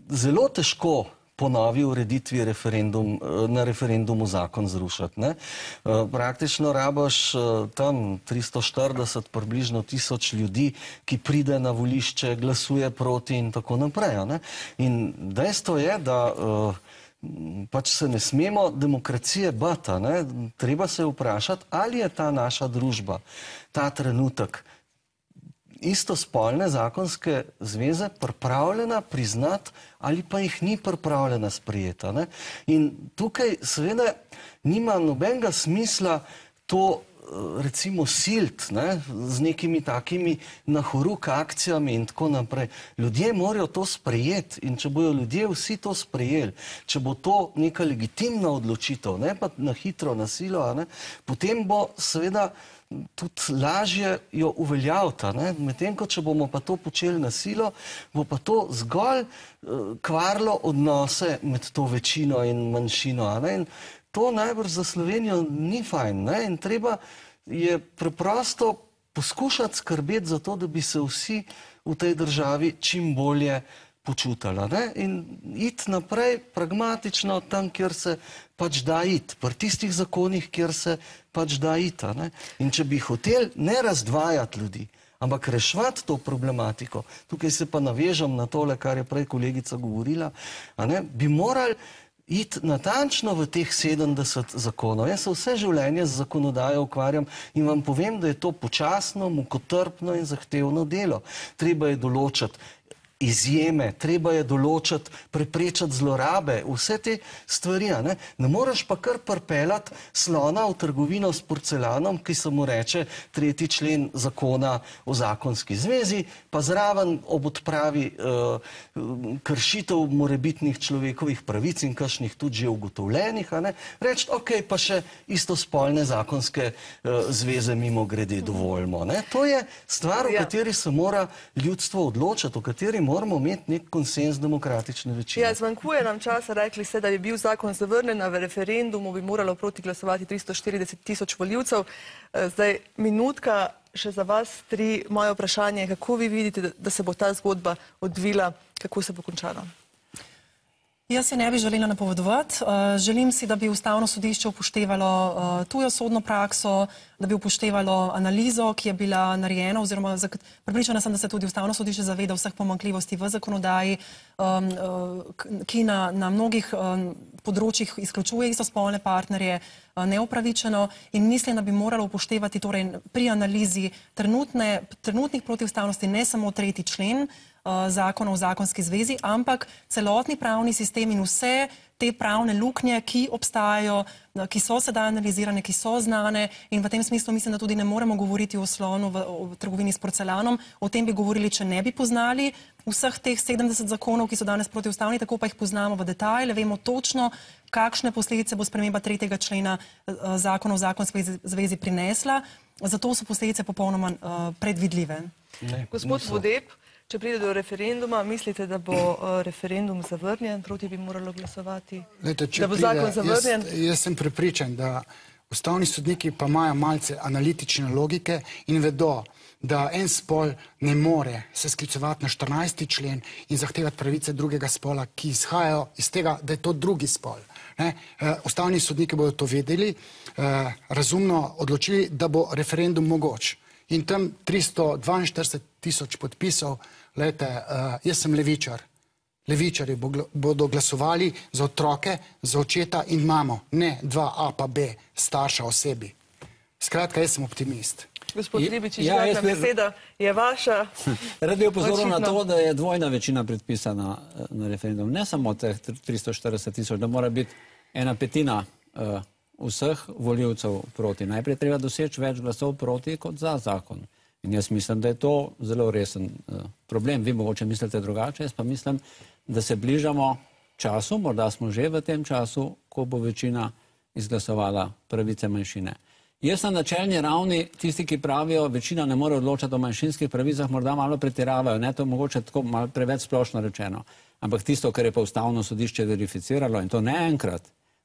zelo težko po novi ureditvi na referendumu zakon zrušiti. Praktično rabaš tam 340, približno 1000 ljudi, ki pride na volišče, glasuje proti in tako naprej. In dejstvo je, da pač se ne smemo demokracije bati. Treba se vprašati, ali je ta naša družba, ta trenutek, istospolne zakonske zveze pripravljena priznati ali pa jih ni pripravljena sprejeti. In tukaj seveda nima nobenega smisla to recimo silt, ne, z nekimi takimi na horuk akcijami in tako naprej. Ljudje morajo to sprejeti in če bojo ljudje vsi to sprejeli, če bo to neka legitimna odločitev, ne pa na hitro, na silo, ne, potem bo seveda tudi lažje jo uveljaviti. Medtem ko če bomo pa to počeli na silo, bo pa to zgolj kvarilo odnose med to večino in manjšino. In to najbrž za Slovenijo ni fajn. In treba je preprosto poskušati skrbeti za to, da bi se vsi v tej državi čim bolje počutili. In iti naprej pragmatično tam, kjer se pač da iti. Pri tistih zakonih, kjer se pač da iti. In če bi hoteli ne razdvajati ljudi, ampak reševati to problematiko, tukaj se pa navežem na tole, kar je prej kolegica govorila, bi morali iti natančno v teh 70 zakonov. Jaz se vse življenje z zakonodajo ukvarjam in vam povem, da je to počasno, mukotrpno in zahtevno delo. Treba je določiti izjeme, treba je določiti, preprečiti zlorabe, vse te stvari. Ne moreš pa kar pripeljati slona v trgovino s porcelanom, ki se mu reče 3. člen zakona o zakonski zvezi, pa zraven ob odpravi kršitev morebitnih človekovih pravic in kakšnih tudi že ugotovljenih, reči, ok, pa še istospolne zakonske zveze mimo grede dovoljmo. To je stvar, o kateri se mora ljudstvo odločiti, o kateri moramo imeti nek konsens demokratične večine. Ja, zmanjkuje nam časa, rekli ste, da bi bil zakon zavrnjen, v referendumu bi moralo proti glasovati 340 tisoč volivcev. Zdaj, minutka še za vas tri. Moje vprašanje je, kako vi vidite, da se bo ta zgodba odvila, kako se bo končala? Jaz se ne bi želela napovedovati. Želim si, da bi Ustavno sodišče upoštevalo tujo sodno prakso, da bi upoštevalo analizo, ki je bila narejena, oziroma prepričana sem, da se tudi Ustavno sodišče zaveda vseh pomanjkljivosti v zakonodaji, ki na mnogih področjih izključuje istospolne partnerje neupravičeno, in mislim, da bi moralo upoštevati torej pri analizi trenutnih protiustavnosti ne samo 3. člen zakona o zakonski zvezi, ampak celotni pravni sistem in vse te pravne luknje, ki obstajajo, ki so sedaj analizirane, ki so znane, in v tem smislu mislim, da tudi ne moremo govoriti o slonu v trgovini s porcelanom. O tem bi govorili, če ne bi poznali vseh teh 70 zakonov, ki so danes protiustavni, tako pa jih poznamo v detajle, vemo točno, kakšne posledice bo sprememba 3. člena zakona o zakonski zvezi prinesla. Zato so posledice popolnoma predvidljive. Gospod Vodeb, če pride do referenduma, mislite, da bo referendum zavrnjen, proti bi moralo glasovati? Da bo zakon zavrnjen? Jaz sem prepričan, da ustavni sodniki pa imajo malce analitične logike in vedo, da en spol ne more se sklicovati na 14. člen in zahtevati pravice drugega spola, ki izhajajo iz tega, da je to drugi spol. Ustavni sodniki bodo to vedeli, razumno odločili, da bo referendum mogoč. In tam 342 tisoč podpisov, glejte, jaz sem levičar. Levičari bodo glasovali za otroke, za očeta in mamo, ne 2A pa B, starša osebi. Skratka, jaz sem optimist. Gospod Ribičič, zadnja beseda je vaša. Rad bi opozoril na to, da je dvojna večina predpisana na referendum. Ne samo teh 340 tisoč, da mora biti 1/5 vseh volivcev proti. Najprej treba doseči več glasov proti kot za zakon. In jaz mislim, da je to zelo resen problem. Vi mogoče mislite drugače, jaz pa mislim, da se bližamo času, morda smo že v tem času, ko bo večina izglasovala pravice manjšine. Jaz na načelni ravni, tisti, ki pravijo, večina ne more odločati o manjšinskih pravicah, morda malo pretiravajo, ne, to mogoče tako malo preveč splošno rečeno. Ampak tisto, kar je pa Ustavno sodišče verificiralo, in to ne enkrat,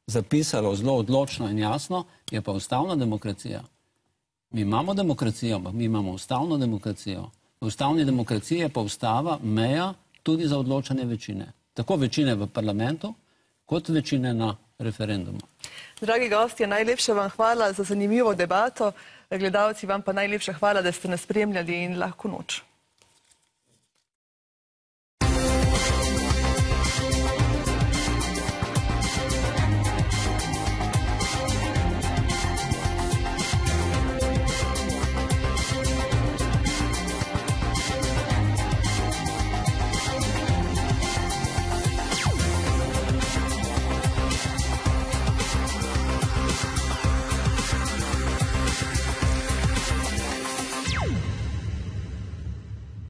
zapisalo zelo odločno in jasno, je pa ustavna demokracija. Mi imamo demokracijo, ampak mi imamo ustavno demokracijo. V ustavni demokraciji je pa ustava meja tudi za odločanje večine. Tako večine v parlamentu, kot večine na referendumu. Dragi gostje, najlepša vam hvala za zanimivo debato. Gledalci, vam pa najlepša hvala, da ste nas spremljali in lahko noč.